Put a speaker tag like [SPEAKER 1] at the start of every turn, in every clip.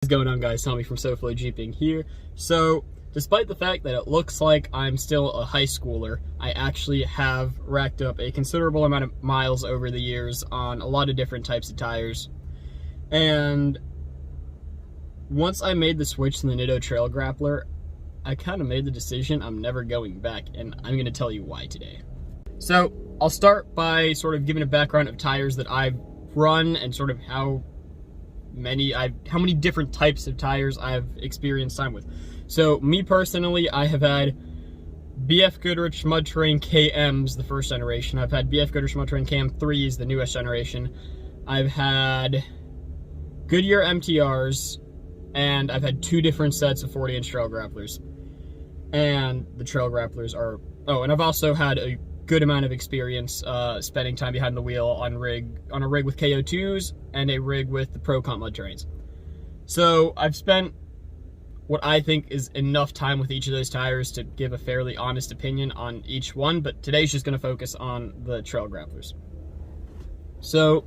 [SPEAKER 1] What's going on, guys? Tommy from Offroad Jeeping here. So, despite the fact that it looks like I'm still a high schooler, I actually have racked up a considerable amount of miles over the years on a lot of different types of tires. And once I made the switch to the Nitto Trail Grappler, I kind of made the decision I'm never going back, and I'm going to tell you why today. So, I'll start by sort of giving a background of tires that I've run and sort of how many different types of tires I've experienced time with. So me personally, I have had BF Goodrich Mud Terrain KMs, the first generation. I've had BF Goodrich Mud Terrain KM3s, the newest generation. I've had Goodyear MTRs, and I've had two different sets of 40-inch trail grapplers. And the trail grapplers are, and I've also had a good amount of experience spending time behind the wheel on a rig with KO2s and a rig with the Pro Comp Mud Terrains. So I've spent what I think is enough time with each of those tires to give a fairly honest opinion on each one, but today's just going to focus on the trail grapplers. So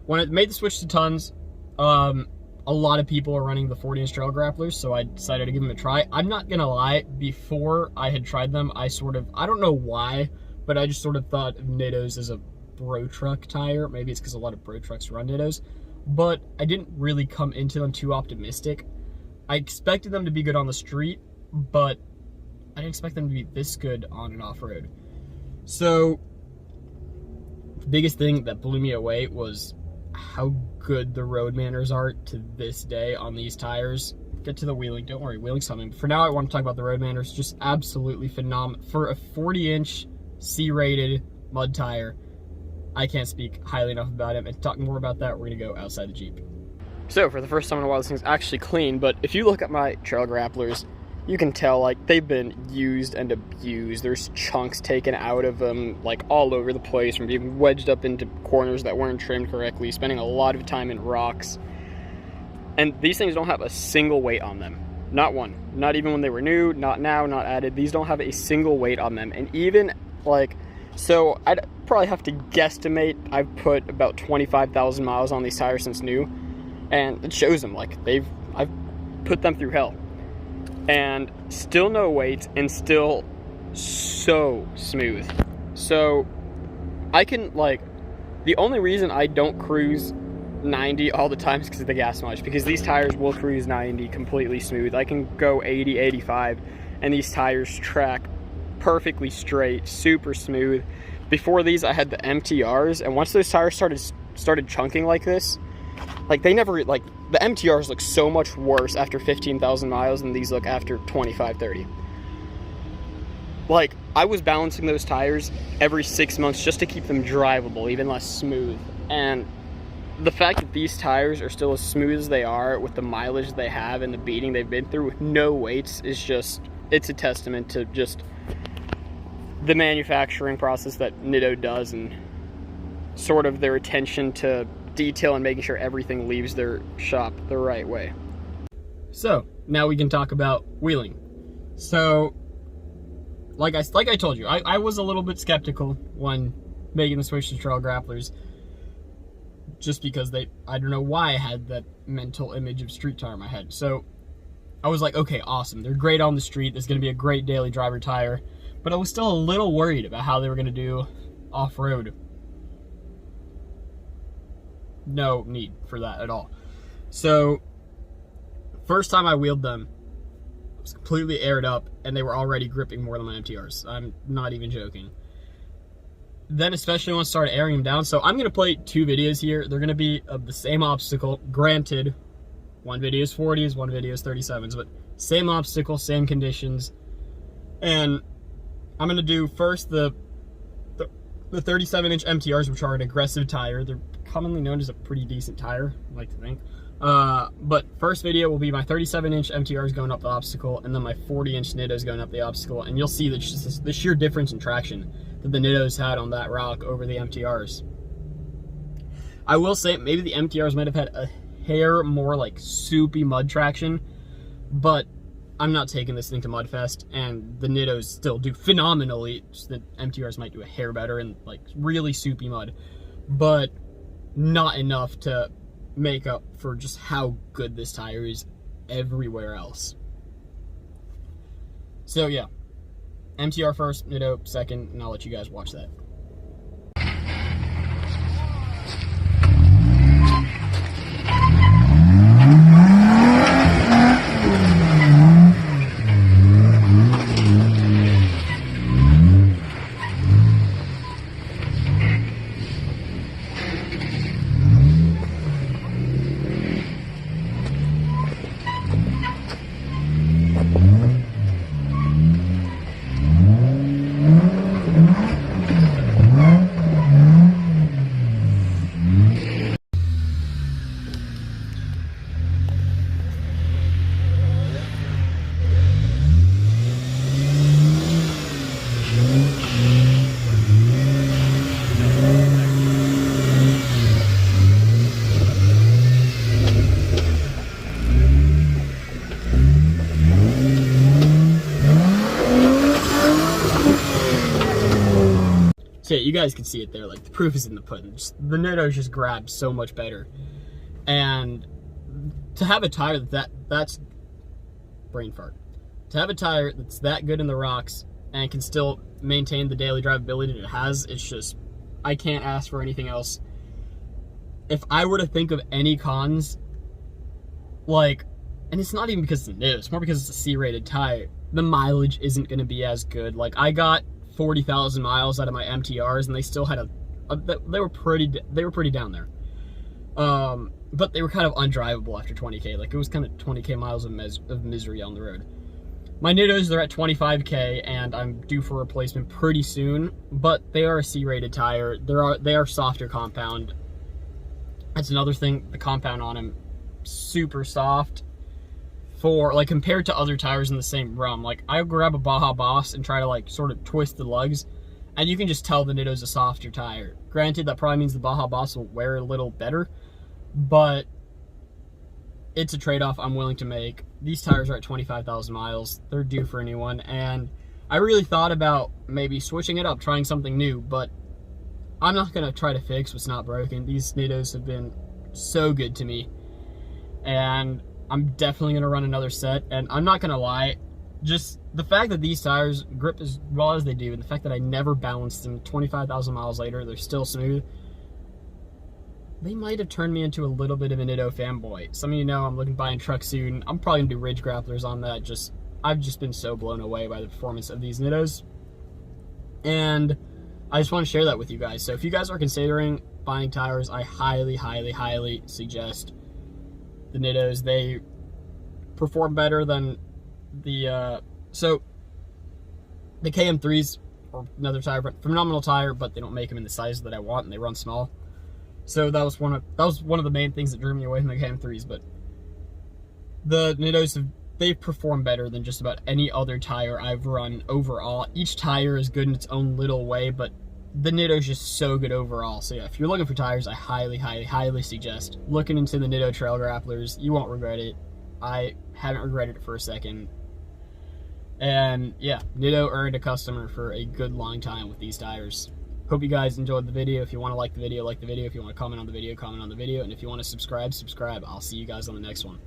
[SPEAKER 1] when I made the switch to tons, a lot of people are running the 40-inch trail grapplers, so I decided to give them a try. I'm not gonna lie, before I had tried them, I don't know why, but I just sort of thought of Nittos as a bro truck tire. Maybe it's because a lot of bro trucks run Nittos, but I didn't really come into them too optimistic. I expected them to be good on the street, but I didn't expect them to be this good on an off-road. So the biggest thing that blew me away was how good the road manners are to this day on these tires. Get to the wheeling, don't worry, wheeling's coming. For now, I want to talk about the road manners. Just absolutely phenomenal. For a 40-inch C-rated mud tire, I can't speak highly enough about it. And to talk more about that, we're going to go outside the Jeep. So, for the first time in a while, this thing's actually clean, but if you look at my trail grapplers, you can tell, like, they've been used and abused. There's chunks taken out of them, like, all over the place, from being wedged up into corners that weren't trimmed correctly, spending a lot of time in rocks. And these things don't have a single weight on them. Not one. Not even when they were new, not now, not added. These don't have a single weight on them. And even, like, so I'd probably have to guesstimate I've put about 25,000 miles on these tires since new. And it shows them, like, I've put them through hell. And still no weight, and still so smooth. So I can, like, the only reason I don't cruise 90 all the time is because of the gas mileage, because these tires will cruise 90 completely smooth. I can go 80, 85, and these tires track perfectly straight, super smooth. Before these, I had the MTRs, and once those tires started chunking like this, like, they never, like, the MTRs look so much worse after 15,000 miles than these look after 25, 30. Like, I was balancing those tires every 6 months just to keep them drivable, even less smooth. And the fact that these tires are still as smooth as they are with the mileage they have and the beating they've been through with no weights is just, it's a testament to just the manufacturing process that Nitto does and sort of their attention to detail and making sure everything leaves their shop the right way. So now we can talk about wheeling. So like I told you, I was a little bit skeptical when making the switch to trail grapplers, just because I don't know why I had that mental image of street tire in my head. So I was like, okay, awesome, they're great on the street, there's going to be a great daily driver tire, but I was still a little worried about how they were going to do off-road. No need for that at all. So first time I wheeled them, it was completely aired up, and they were already gripping more than my MTRs. I'm not even joking. Then especially when I started airing them down. So I'm going to play two videos here. They're going to be of the same obstacle. Granted, one video is 40s, one video is 37s, but same obstacle, same conditions. And I'm going to do first the 37-inch MTRs, which are an aggressive tire. They're commonly known as a pretty decent tire, I like to think. But first video will be my 37-inch MTRs going up the obstacle, and then my 40-inch Nittos going up the obstacle, and you'll see the sheer difference in traction that the Nittos had on that rock over the MTRs. I will say maybe the MTRs might have had a hair more like soupy mud traction, but I'm not taking this thing to Mudfest, and the Nittos still do phenomenally. Just the MTRs might do a hair better in like really soupy mud, but not enough to make up for just how good this tire is everywhere else. So yeah, MTR first, Nitto second, and I'll let you guys watch that. So yeah, you guys can see it there, like the proof is in the pudding. The Nitto just grabs so much better. And to have a tire that's brain fart. To have a tire that's that good in the rocks and can still maintain the daily drivability that it has, it's just, I can't ask for anything else. If I were to think of any cons, like, and it's not even because it's a Nitto, it's more because it's a C-rated tire, the mileage isn't going to be as good. Like, I got 40,000 miles out of my MTRs, and they still had they were pretty down there. But they were kind of undrivable after 20K. Like, it was kind of 20K miles of misery on the road. My Nittos, they're at 25K, and I'm due for replacement pretty soon, but they are a C-rated tire. They are softer compound. That's another thing, the compound on them, super soft. For, like, compared to other tires in the same run, like, I'll grab a Baja Boss and try to, like, sort of twist the lugs, and you can just tell the Nitto's a softer tire. Granted, that probably means the Baja Boss will wear a little better, but it's a trade-off I'm willing to make. These tires are at 25,000 miles. They're due for a new one, and I really thought about maybe switching it up, trying something new, but I'm not going to try to fix what's not broken. These Nittos have been so good to me, and I'm definitely going to run another set, and I'm not going to lie, just the fact that these tires grip as well as they do, and the fact that I never balanced them 25,000 miles later, they're still smooth, they might have turned me into a little bit of a Nitto fanboy. Some of you know I'm looking to buy a truck soon. I'm probably going to do ridge grapplers on that. I've just been so blown away by the performance of these Nittos, and I just want to share that with you guys. So if you guys are considering buying tires, I highly, highly, highly suggest the Nittos. They perform better than the so the KM3s are another tire, phenomenal tire, but they don't make them in the size that I want, and they run small. So that was one of the main things that drew me away from the KM3s. But the Nittos, they perform better than just about any other tire I've run overall. Each tire is good in its own little way, but the Nitto's just so good overall. So yeah, if you're looking for tires, I highly, highly, highly suggest looking into the Nitto Trail Grapplers. You won't regret it. I haven't regretted it for a second. And yeah, Nitto earned a customer for a good long time with these tires. Hope you guys enjoyed the video. If you want to like the video, like the video. If you want to comment on the video, comment on the video. And if you want to subscribe, subscribe. I'll see you guys on the next one.